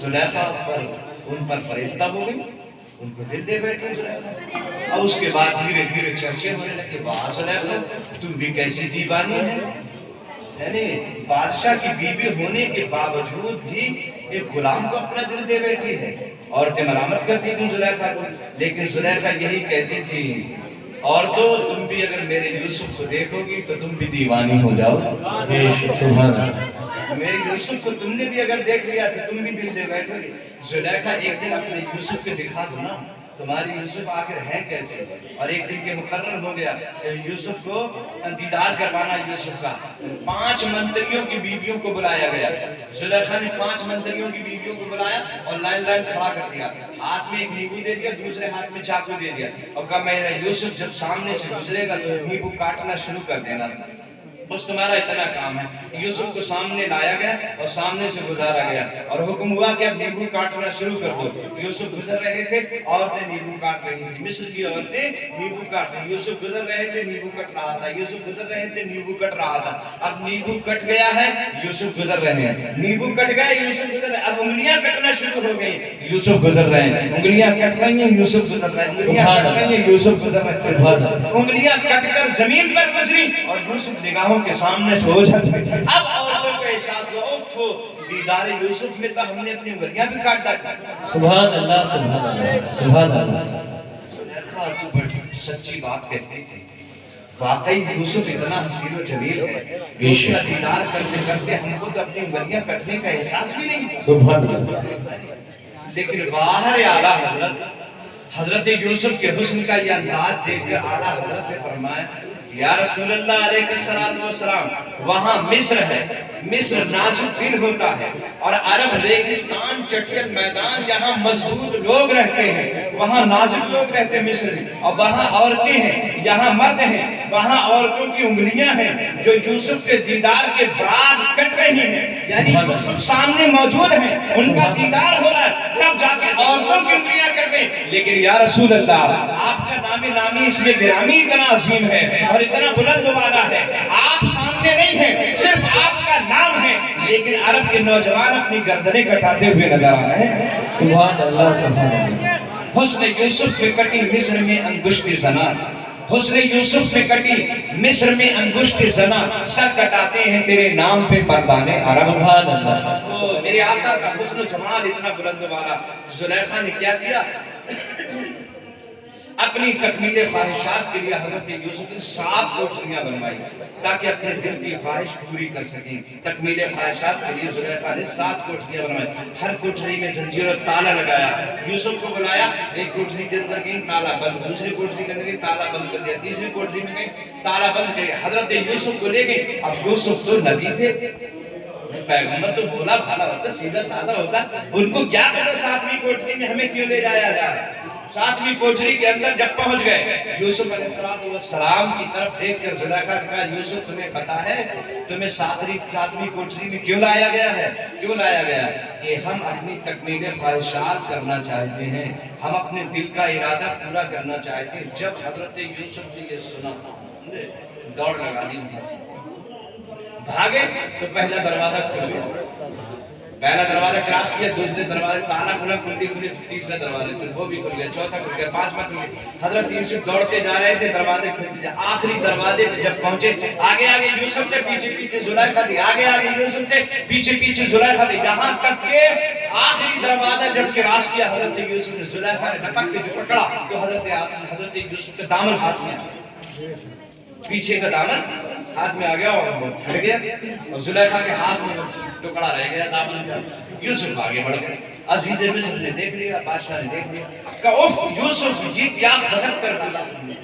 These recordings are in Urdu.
زلیخا پر ان پر فریفتہ ہو گئی، ان کو دل دے بیٹھے زلیخا۔ اور اس کے بعد دھیرے دھیرے چرچے ہونے لگے، واہ زلیخا تو بھی کیسی دیوانی ہے، یعنی بادشاہ کی بیوی ہونے کے باوجود بھی ایک غلام کو اپنا دل دے بیٹھی ہے۔ عورتیں ملامت کرتی تھیں زلیخا کو، لیکن زلیخا یہی کہتی تھی، عورتوں تم بھی اگر میرے یوسف کو دیکھو گی تو تم بھی دیوانی ہو جاؤ۔ سبحان اللہ، میرے یوسف کو تم نے بھی اگر دیکھ لیا تو تم بھی دل دے بیٹھو گی۔ زلیخا ایک دن اپنے یوسف کو دکھا دو نا، تمہاری یوسف آخر ہے کیسے۔ اور ایک دن کے مقرر ہو گیا یوسف کو دیدار کروانا یوسف کا۔ 5 منتریوں کی بیویوں کو بلایا گیا، زلیخا نے 5 منتریوں کی بیویوں کو بلایا اور لائن کھڑا کر دیا، ہاتھ میں ایک نیبو دے دیا، دوسرے ہاتھ میں چاقو دے دیا، اور کہا میرا یوسف جب سامنے سے گزرے گا تو نیبو کاٹنا شروع کر دینا، بس تمہارا اتنا کام ہے۔ یوسف کو سامنے لایا گیا اور سامنے سے گزارا گیا اور حکم ہوا کہ اب نیبو کاٹنا شروع کر دو۔ یوسف گزر رہے تھے، عورتیں نیبو کاٹ رہی تھیں، مصر کی عورتیں نیبو کاٹ رہی، یوسف گزر رہے تھے نیبو کٹ رہا تھا، یوسف گزر رہے تھے نیبو کٹ رہا تھا۔ اب نیبو کٹ گیا ہے، یوسف گزر رہے ہیں، نیبو کٹ گئے، یوسف گزر رہے ہیں، اب انگلیاں کٹنا شروع ہو گئی، یوسف گزر رہے ہیں، انگلیاں کٹ رہی ہیں، یوسف گزر رہے ہیں، انگلیاں کٹ رہی ہیں، یوسف گزر رہے ہیں، انگلیاں کٹ کر زمین پر گزری اور یوسف نگاہوں کے سامنے سے اوجھل گئے۔ اب عورتوں کو احساس ہوا، اوف، دیدار یوسف میں تو ہم نے اپنی انگلیاں بھی کاٹ ڈالی۔ سبحان اللہ، سبحان اللہ، سبحان اللہ۔ زلیخا تو بڑی سچی بات کہتی تھی، واقعی یوسف اتنا حسین و جمیل ہے، اس کا دیدار کرتے کرتے ہم کو تو اپنی انگلیاں کٹنے کا احساس بھی نہیں تھا۔ سبحان اللہ۔ لیکن باہر اعلیٰ حضرت یوسف کے حسن کا یہ انداز دیکھ کر اعلیٰ حضرت نے فرمایا، یا رسول اللہ علیہ السلام، وہاں مصر ہے، مصر نازک دل ہوتا ہے، اور عرب ریگستان چٹیل میدان، یہاں مضبوط لوگ رہتے ہیں، وہاں نازک لوگ رہتے ہیں مصر میں، اور وہاں عورتیں ہیں، یہاں مرد ہیں، وہاں عورتوں کی انگلیاں ہیں جو یوسف کے دیدار کے بعد کٹ رہی ہیں، یعنی یوسف سامنے موجود ہیں، ان کا دیدار ہو رہا ہے، تب جا کے عورتوں کی انگلیاں کٹ رہی ہیں۔ لیکن یا رسول اللہ، آپ کا نام نامی اس میں گرامی اتنا عظیم ہے اور اتنا بلند والا ہے، آپ سامنے نہیں ہیں، صرف آپ کا نام ہے، لیکن عرب کے نوجوان اپنی گردنیں کٹاتے ہوئے نظر آ رہے ہیں۔ سبحان اللہ، سبحان اللہ۔ حسن یوسف میں کٹی مصر میں انگشت زنا، حسن یوسف میں کٹی مصر میں انگشت زنا، سر کٹاتے ہیں تیرے نام پہ پردانے عرب۔ سبحان اللہ۔ تو میرے آقا کا حسن و جمال اتنا بلند والا، زلیخا نے کیا کیا، اپنی تکمیل خواہشات کے لیے حضرت یوسف نے 7 کوٹھریاں بنوائی تاکہ اپنے دل کی خواہش پوری کر سکیں۔ تکمیل خواہشات کے لیے زلیخا نے 7 کوٹھریاں بنوائی، ہر کوٹھری میں زنجیر اور تالا لگایا، یوسف کو بلایا، ایک کوٹھری کے اندر گئی تالا بند، دوسری کوٹھری کے اندر گئی تالا بند کر دیا، تیسری کوٹھری میں گئی تالا بند کر دیا، حضرت یوسف کو لے گئی۔ اب یوسف تو نبی تھے، پیغمبر تو بولا بھالا ہوتا، سیدھا سادہ ہوتا، ان کو کیا پتا 7ویں کوٹھری میں ہمیں کیوں لے جایا جا رہا ہے۔ 7ویں کوٹھری کے اندر جب پہنچ گئے، یوسف علیہ السلام کی طرف دیکھ کر زلیخا نے کہا، یوسف تمہیں پتا ہے تمہیں 7ویں کوٹھری میں کیوں لایا گیا ہے؟ کیوں لایا گیا ہے؟ کہ ہم اپنی تکمیل خواہشات کرنا چاہتے ہیں، ہم اپنے دل کا ارادہ پورا کرنا چاہتے ہیں۔ جب حضرت یوسف نے یہ سنا، دوڑ لگا دی وہاں سے، بھاگے تو پہلا دروازہ کھل گیا، پہلا دروازہ کراس کیا، دوسرے دروازے تالا کھلا، کنڈی کھلی، تیسرا دروازہ کھل، وہ بھی کھل گیا، چوتھا کھل گیا، 5واں کھل گیا۔ حضرت یوسف دوڑتے جا رہے تھے، دروازے کھلتے جا، آخری دروازے پہ جب پہنچے، آگے آگے یوسف تھے، پیچھے پیچھے زلیخا تھی، آگے آگے یوسف تھے، پیچھے پیچھے زلیخا تھی، یہاں تک کہ آخری دروازہ جب کراس کیا، حضرت یوسف نے زلیخا نے ڈپک کے جو پکڑا تو حضرت یوسف کا دامن ہاتھ میں آیا، پیچھے کا دامن ہاتھ میں آ گیا اور وہ پھٹ گیا، اور زلیخا کے ہاتھ میں ٹکڑا رہ گیا دامن کا۔ یوسف آگے بڑھ گئے، عزیز مصر نے دیکھ لیا، بادشاہ نے دیکھ لیا، کہا اوف یوسف، یہ کیا غضب کر ڈالا تم نے،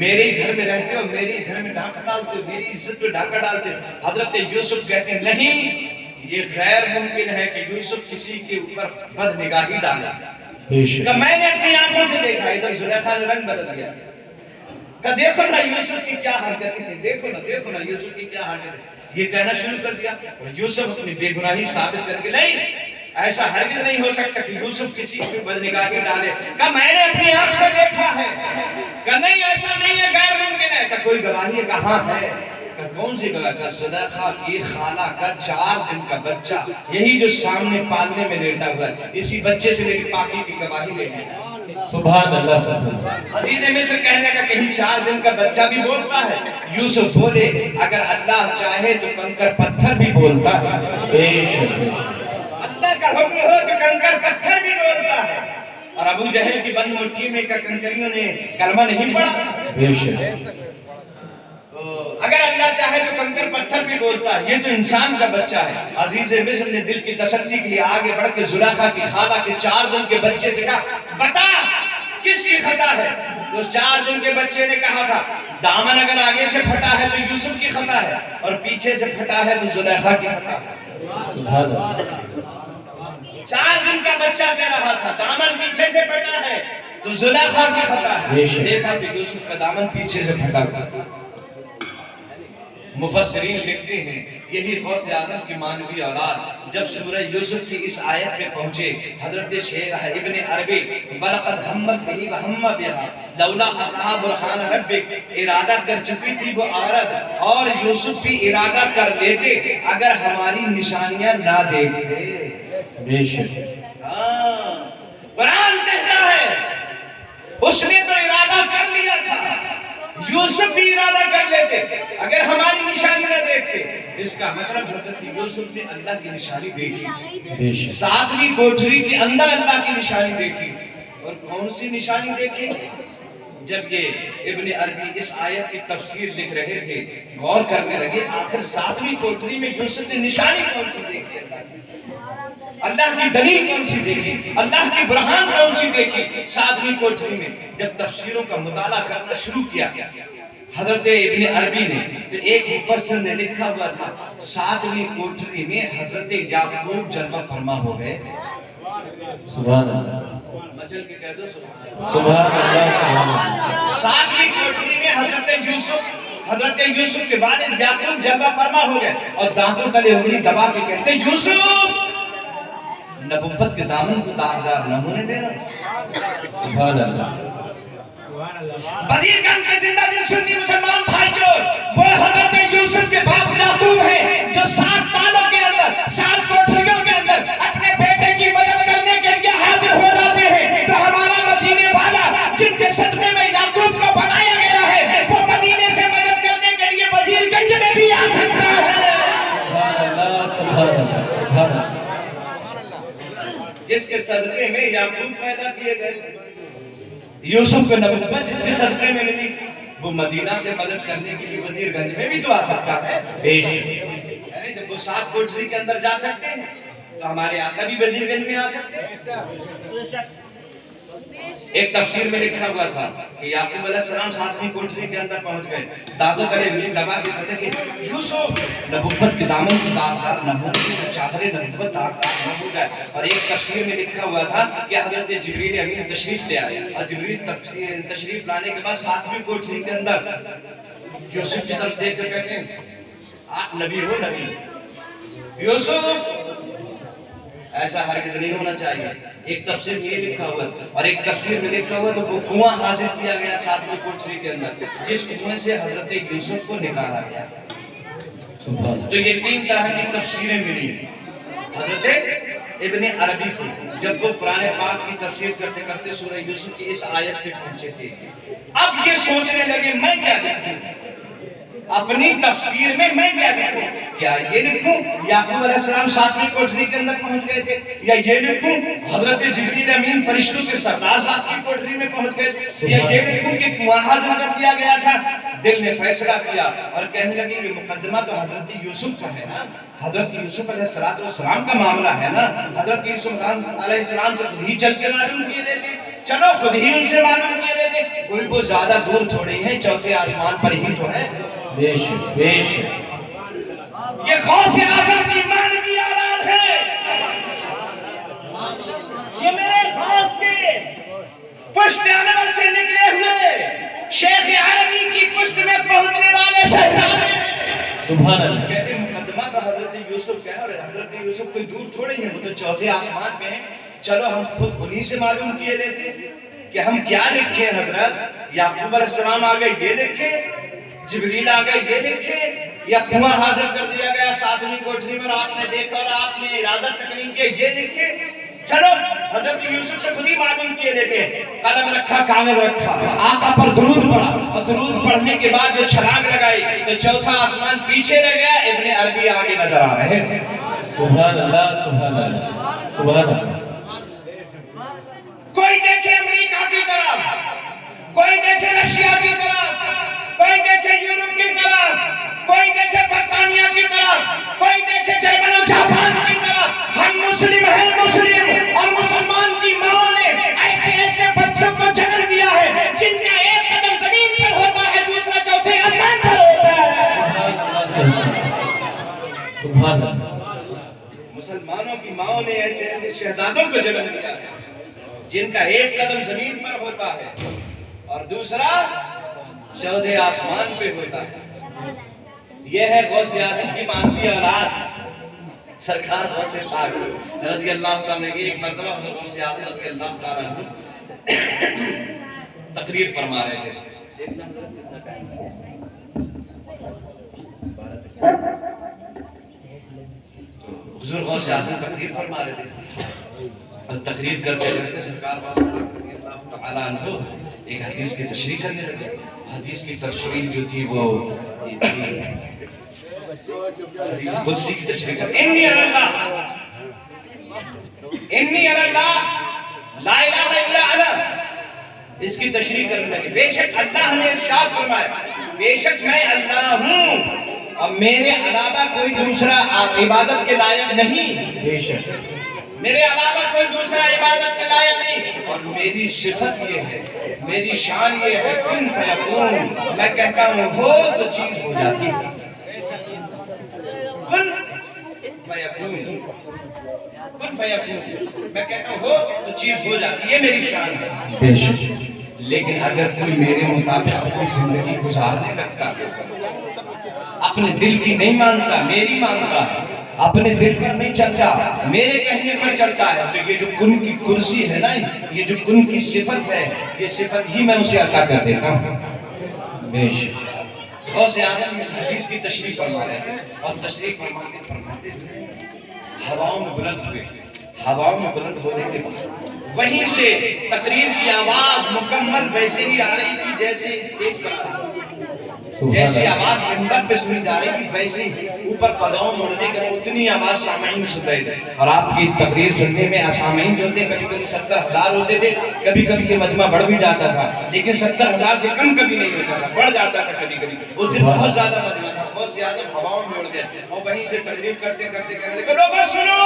میرے گھر میں رہتے ہو، میرے گھر میں ڈاکہ ڈالتے ہو، میری عزت پہ ڈاکہ ڈالتے ہو۔ حضرت یوسف کہتے ہیں نہیں، یہ غیر ممکن ہے کہ یوسف کسی کے اوپر بد نگاہی ڈالے، کہ میں نے اپنی آنکھوں سے دیکھا۔ ادھر زلیخا نے رنگ بدل دیا، کہ دیکھو نا یوسف کی کیا حرکتیں ہیں، دیکھو نا یوسف کی کیا حرکتیں ہیں، یہ کہنا شروع کر دیا۔ یوسف اپنی بے گناہی ثابت کر کے نہیں، ایسا ہرگز نہیں ہو سکتا کہ یوسف کسی پہ بدنگاہی ڈالے، کہ میں نے اپنی آنکھ سے دیکھا ہے، کہ نہیں ایسا نہیں ہے، غیر ممکن ہے، کہ کوئی گواہی کہاں ہے، کون سی گواہ کا؟ زلیخا کی خالہ کا 4 دن کا بچہ، یہی جو سامنے پالنے میں لیٹا ہوا ہے، اسی بچے سے میری پاکی کی گواہی لے لی۔ سبحان اللہ سبحان اللہ۔ عزیز مصر کہنے کا کہیں 4 دن کا بچہ بھی بولتا ہے؟ یوسف بولے اگر اللہ چاہے تو کنکر پتھر بھی بولتا ہے۔ بے شک بے شک۔ اللہ کا حکم ہو تو کنکر پتھر بھی بولتا ہے۔ اور ابو جہل کی بند مٹھی میں کا کنکریوں نے کلمہ نہیں پڑھا؟ بے شک۔ اگر اللہ چاہے تو کنکر پتھر بھی بولتا ہے۔ یہ تو انسان کا بچہ ہے۔ عزیز مصر نے دل کی تسلی کے لیے آگے بڑھ کے زلیخا کی خالہ کے 4 دن کے بچے سے کہا بتا کس کی خطا ہے؟ اس 4 دن کے بچے نے کہا تھا دامن اگر آگے سے پھٹا ہے تو یوسف کی خطا ہے، اور پیچھے سے پھٹا ہے تو زلیخا کی خطا ہے۔ سبحان اللہ۔ 4 دن کا بچہ کہہ رہا تھا دامن پیچھے سے پھٹا ہے تو زلیخا کی خطا ہے۔ دیکھا تو یوسف کا دامن پیچھے سے پھٹا ہوا تھا۔ مفسرین لکھتے ہیں یہی غوث آدم کی مانوی اولاد جب سورہ یوسف کی اس آیت میں پہنچے، حضرت شیخ ابن عربی بلقد ہمت بہی وہم بہا لولا اقرا برہان ربک، ارادہ کر چکی تھی وہ عورت اور یوسف بھی ارادہ کر لیتے اگر ہماری نشانیاں نہ دیکھتے۔ بے شک۔ قرآن کہتا ہے اس نے تو ارادہ کر لیا تھا، یوسف بھی ارادہ کر لیتے اگر ہماری نشانی نہ دیکھتے۔ اس کا مطلب حضرت یوسف نے اللہ کی نشانی دیکھی، 7ویں کوٹھری کے اندر اللہ کی نشانی دیکھی۔ اور کون سی نشانی دیکھی؟ جب یہ ابن عربی اس آیت کی تفسیر لکھ رہے تھے غور کرنے لگے آخر 7ویں کوٹھری میں یوسف نے نشانی کون سی دیکھی؟ اللہ کی دلیل کون سی دیکھی؟ اللہ کی برہان کون سی دیکھی 7ویں کوٹھری میں؟ جب تفسیروں کا مطالعہ کرنا شروع کیا حضرت ابن عربی نے تو ایک مفسر نے لکھا ہوا تھا 7ویں کوٹھری میں حضرت یعقوب جلوہ فرما ہو گئے۔ سبحان اللہ۔ مچل کے کہہ دو سبحان اللہ سبحان اللہ۔ 7ویں کوٹھری میں حضرت یوسف کے والد یعقوب جلوہ فرما ہو گئے اور دانتوں تلے انگلی دبا کے کہتے یوسف نبوت کے دامن کو داغدار نہ ہونے دینا۔ سبحان اللہ۔ وزیر گنج کے زندہ دل سنی مسلمان بھائیوں، وہ حضرت یوسف کے باپ یعقوب ہیں جو 7 تالوں کے اندر 7 کوٹھریوں کے اندر اپنے بیٹے کی مدد کرنے کے لیے حاضر ہو جاتے ہیں۔ تو ہمارا مدینے والا جن کے صدقے میں یعقوب کو بنایا گیا ہے وہ مدینے سے مدد کرنے کے لیے وزیر گنج میں بھی آ سکتا ہے۔ سبحان اللہ سبحان اللہ سبحان اللہ۔ جس کے صدقے میں یعقوب پیدا کیے گئے، یوسف کو نبوت جس کے صدقے میں ملی، وہ مدینہ سے مدد کرنے کے لیے وزیر گنج میں بھی تو آ سکتا ہے۔ یعنی جب وہ 7 کوٹھری کے اندر جا سکتے ہیں تو ہمارے آقا بھی وزیر گنج میں آ سکتے ہیں۔ ایک تفسیر میں لکھا ہوا تھا کہ یعقوب علیہ السلام 7ویں کوٹھری کے اندر پہنچ گئے، دانتوں تلے انگلی دبا کے کہتے کہ یوسف نبوت کے دامن کی داغدار نہ ہو، چادر نبوت داغدار نہ ہو جائے۔ اور ایک تفسیر میں لکھا ہوا تھا کہ حضرت جبریل امین تشریف لے آئے اور جبریل تشریف لانے کے بعد 7ویں کوٹھری کے اندر یوسف کی طرف دیکھ کر کہتے ہیں آپ نبی ہو نبی؟ یوسف ایسا ہرگز نہیں ہونا چاہیے۔ ایک تفسیر میں یہ لکھا ہوا اور ایک تفسیر میں لکھا ہوا تو وہ کنواں حاصل کیا گیا 7ویں کوٹھری کے اندر جس کنویں سے حضرت یوسف کو نکالا گیا۔ تو یہ 3 طرح کی تفسیریں ملی حضرت ابن عربی کو جب وہ قرآن پاک کی تفسیر کرتے کرتے سورہ یوسف کی اس آیت پہ پہنچے تھے۔ اب یہ سوچنے لگے میں کیا لکھوں، اپنی تفسیر میں میں کیا لکھوں؟ کیا یہ لکھوں یعقوب علیہ السلام 7ویں کوٹھری کے اندر پہنچ گئے تھے، یا یہ لکھوں حضرت جبریل امین فرشتوں کے سردار 7ویں کوٹھری میں پہنچ گئے تھے، یا یہ لکھوں کہ کنواں حاضر کر دیا گیا تھا؟ دل نے فیصلہ کیا اور کہنے لگے یہ مقدمہ تو حضرت یوسف کا ہے نا، حضرت یوسف علیہ السلام کا معاملہ ہے نا، حضرت یوسف علیہ السلام سے خود ہی چل کے معلوم کیے دیتے، چلو خود ہی ان سے معلوم کیے دیتے، کوئی وہ زیادہ دور تھوڑی ہے، 4تھے آسمان پر ہی تو ہے۔ بے شک بے شک۔ یہ غوث اعظم کی مانوی اولاد ہے، یہ میرے غوث کے پشت انور سے نکلے ہوئے شیخ عربی کی پشت میں پہنچنے والے شہزادے ہیں۔ سبحان اللہ۔ کہتے ہیں مقدمہ تو حضرت یوسف کا ہے اور حضرت یوسف کوئی دور تھوڑے ہیں، وہ تو 4تھے آسمان پہ ہیں، چلو ہم خود انہی سے معلوم کیے لیتے کہ ہم کیا لکھیں۔ حضرت یعقوب علیہ السلام آگئے یہ لکھیں، جبریل آگئے یہ لکھیں، یا کنواں حاضر کر دیا گیا 7ویں کوٹری میں، اور آپ نے دیکھا اور آپ نے ارادہ تک نہیں کیا یہ لکھے چلو حضرت یوسف سے خود ہی معلوم کیے دیتے ہیں، قلم رکھا کاغذ رکھا، آقا پر درود پڑھا، اور درود پڑھنے کے بعد جو چھلانگ لگائی تو چوتھا آسمان پیچھے رہ گیا، ابن عربی آگے نظر آ رہے تھے۔ سبحان اللہ سبحان اللہ سبحان اللہ۔ کوئی دیکھے امریکہ کی طرف، کوئی دیکھے رشیا کی طرف، کوئی دیکھے یورپ کی طرف، کوئی دیکھے برطانیہ کی طرف، کوئی دیکھے جرمن و جاپان کی طرف، ہم مسلم ہیں مسلم، اور مسلمان کی ماں نے ایسے ایسے بچوں کو جنم دیا ہے جن کا ایک قدم زمین پر ہوتا ہے دوسرا چوتھے آسمان پر ہوتا ہے۔ سبحان اللہ۔ مسلمانوں کی ماں نے ایسے ایسے شہزادوں کو جنم دیا ہے جن کا ایک قدم زمین پر ہوتا ہے اور دوسرا چوتھے آسمان پہ ہوتا ہے۔ یہ ہے غوث اعظم کی مانوی اولاد سرکار غوث پاک رضی اللہ تعالیٰ نے ایک مرتبہ حضرت غوث اعظم رضی اللہ تعالیٰ عنہ تقریر فرما رہے تھے۔ دیکھنا حضرت کتنا ٹائم ہے، حضور غوث اعظم تقریر فرما رہے تھے، اور تقریر کرتے کرتے سرکار غوث پاک رضی اللہ تعالیٰ عنہ ایک حدیث کی تشریح کرنے لگے۔ حدیث کی تشریح جو تھی وہ حدیث قدسی کی تشریح کرتے انی اللہ لا الہ الا انا، اس کی تشریح کرنے لگے۔ بے شک اللہ نے ارشاد فرمایا بے شک میں اللہ ہوں اور میرے علاوہ کوئی دوسرا عبادت کے لائق نہیں، بے شک میرے علاوہ کوئی دوسرا عبادت کے لائق نہیں، اور میری صفت یہ ہے، میری شان یہ ہے کن فیکون، میں کہتا ہوں ہو تو چیز ہو جاتی ہے، کن فیکون، کن فیکون، میں کہتا ہوں ہو تو چیز ہو جاتی ہے، یہ میری شان ہے۔ بے شک۔ لیکن اگر کوئی میرے مطابق اپنی زندگی گزارنے لگتا ہے، اپنے دل کی نہیں مانتا میری مانتا ہے، اپنے دل پر نہیں چلتا میرے کہنے پر چلتا ہے، تو یہ جو کن کی کرسی ہے نا، یہ جو کن کی صفت ہے، یہ صفت ہی میں اسے عطا کر دیتا ہوں۔ بے شک۔ غوث اعظم اس حدیث کی تشریح فرما رہے تھے، اور تشریح فرماتے ہواؤں میں بلند ہوئے، ہواؤں میں بلند ہونے کے بعد وہیں سے تقریر کی آواز مکمل ویسے ہی آ رہی تھی جیسے اسٹیج پر جیسی آواز منبر پہ سنی جا رہی تھی، ویسے اوپر فضاؤں میں اڑنے کے اتنی آواز سامعین سن رہے تھے۔ اور آپ کی تقریر سننے میں سامعین جو تھے کبھی کبھی 70,000 ہوتے تھے، کبھی کبھی یہ مجمع بڑھ بھی جاتا تھا، لیکن 70,000 سے کم کبھی نہیں ہوتا تھا، بڑھ جاتا تھا کبھی کبھی۔ اس دن بہت زیادہ مجمع تھا، غوث اعظم ہواؤں میں اڑ گئے اور وہیں سے تقریر کرتے کرتے کہنے لگے لوگوں سنو،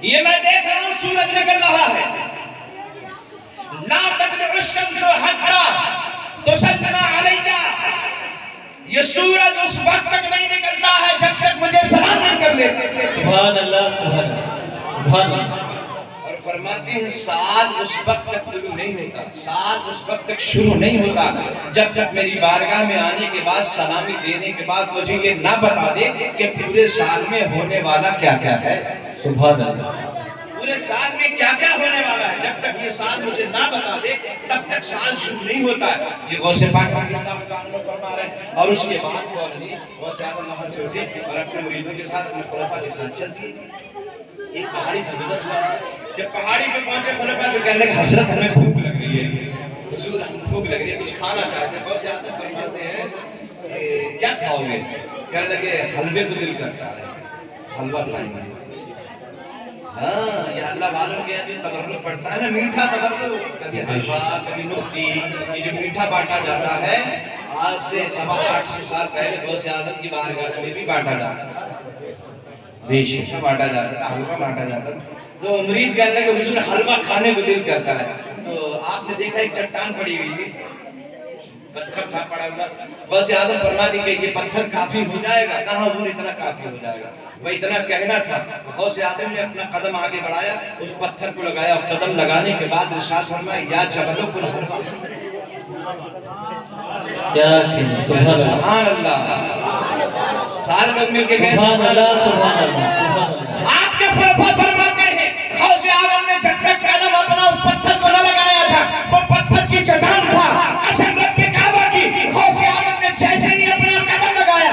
یہ میں دیکھ رہا ہوں سورج نکل رہا ہے، لا تطلع الشمس حتی تسلم علیہ، یہ سورج اس وقت تک نہیں نکلتا ہے جب تک مجھے سلام نہ کر لیتے۔ سبحان اللہ سبحان اللہ سبحان اللہ۔ اور فرماتے ہیں سال اس وقت تک شروع نہیں ہوتا، سال اس وقت تک شروع نہیں ہوتا جب تک میری بارگاہ میں آنے کے بعد سلامی دینے کے بعد مجھے یہ نہ بتا دے کہ پورے سال میں ہونے والا کیا کیا ہے۔ سبحان اللہ۔ پورے سال میں کیا کیا ہونے والا ہے، جب تک یہ سال مجھے نہ بتا دے تب تک سال شروع نہیں ہوتا ہے۔ یہ غوث پاک رضی اللہ تعالیٰ عنہ فرما رہے ہیں، اور اس کے بعد فوراً غوث اعظم وہاں سے اٹھے اور اپنے مریدوں کے ساتھ اپنے خلفاء کے ساتھ چل دیے۔ ایک پہاڑی سے گزر ہوا، جب پہاڑی پہ پہنچے خلفاء تو کہنے لگے حضرت ہمیں بھوک لگ رہی ہے، حضور ہمیں بھوک لگ رہی ہے، کچھ کھانا چاہتے ہیں۔ غوث اعظم فرماتے ہیں کیا کھاؤ گے؟ کہنے لگے حلوے کو دل کرتا ہے، حلوہ کھائیں گے۔ ہاں یہ اللہ والوں کے جو تبرک پڑتا ہے نا، میٹھا تبرک، کبھی حلوہ کبھی نقطی، یہ جو میٹھا بانٹا جاتا ہے آج سے 800 سال پہلے غوث اعظم کی بارگاہ میں بھی بانٹا جاتا تھا، بے شک بانٹا جاتا تھا، حلوہ بانٹا جاتا تھا۔ تو مرید کہنے لگے حضور حلوہ کھانے کو دل کرتا ہے، تو آپ نے دیکھا ایک چٹان پڑی ہوئی تھی، پتھر تھا پڑا ہوا، غوث اعظم فرما دی کہ یہ پتھر کافی ہو جائے گا، کہاں حضور اتنا کافی ہو جائے گا، وہ اتنا کہنا تھا۔ غوث اعظم نے اپنا قدم آگے بڑھایا، اس پتھر کو لگایا، اور قدم لگانے کے بعد ارشاد فرمایا یا جبل کل حلوہ، کیا سبحان اللہ، سارے لوگ مل کے گئے سبحان اللہ سبحان اللہ سبحان اللہ۔ آپ کے خلفاء فرماتے ہیں غوث اعظم نے جب تک قدم اپنا اس پتھر کو نہ لگایا تھا وہ پتھر کی چٹان تھا، قسم رب کعبہ کی، غوث اعظم نے جیسے ہی اپنا قدم لگایا